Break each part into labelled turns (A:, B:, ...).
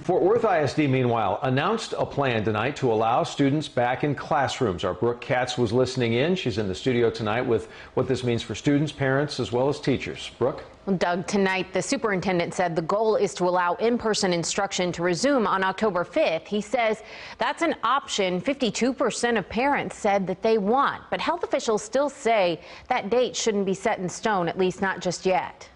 A: Fort Worth ISD, meanwhile, announced a plan tonight to allow students back in classrooms. Our Brooke Katz was listening in. She's in the studio tonight with what this means for students, parents, as well as teachers. Brooke?
B: Well, Doug, tonight the superintendent said the goal is to allow in-person instruction to resume on October 5th. He says that's an option 52% of parents said that they want, but health officials still say that date shouldn't be set in stone, at least not just yet.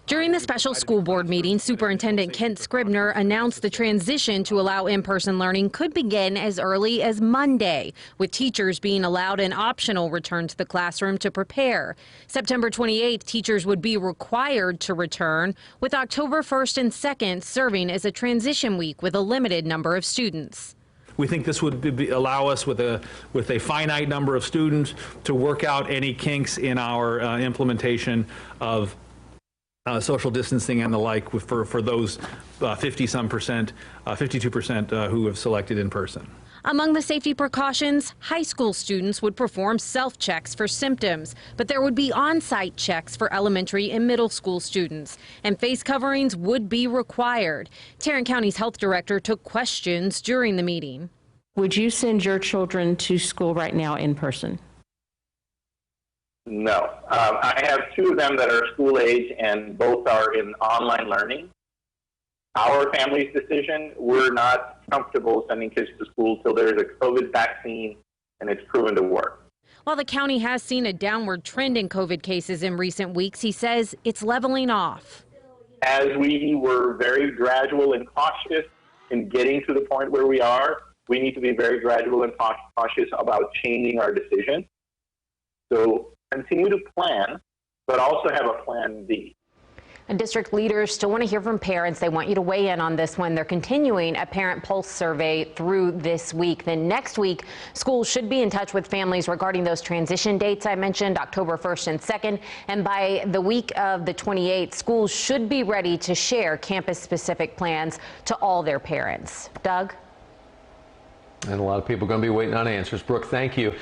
B: During the special school board meeting, Superintendent Kent Scribner announced the transition to allow in-person learning could begin as early as Monday, with teachers being allowed an optional return to the classroom to prepare. September 28th, teachers would be required to return, with October 1st and 2nd serving as a transition week with a limited number of students.
C: We think this would allow us, with a finite number of students, to work out any kinks in our implementation of social distancing and the like for those 52% who have selected in person.
B: Among the safety precautions, high school students would perform self-checks for symptoms, but there would be on-site checks for elementary and middle school students, and face coverings would be required. Tarrant County's health director took questions during the meeting.
D: Would you send your children to school right now in person?
E: No. I have two of them that are school age and both are in online learning. Our family's decision, we're not comfortable sending kids to school till there's a COVID vaccine and it's proven to work.
B: While the county has seen a downward trend in COVID cases in recent weeks, he says it's leveling off.
E: As we were very gradual and cautious in getting to the point where we are, we need to be very gradual and cautious about changing our decision. So continue to plan, but also have a plan B.
B: And district leaders still want to hear from parents. They want you to weigh in on this one. They're continuing a parent pulse survey through this week. Then next week, schools should be in touch with families regarding those transition dates I mentioned, October 1st and 2nd. And by the week of the 28th, schools should be ready to share campus-specific plans to all their parents. Doug?
A: And a lot of people are going to be waiting on answers. Brooke, thank you.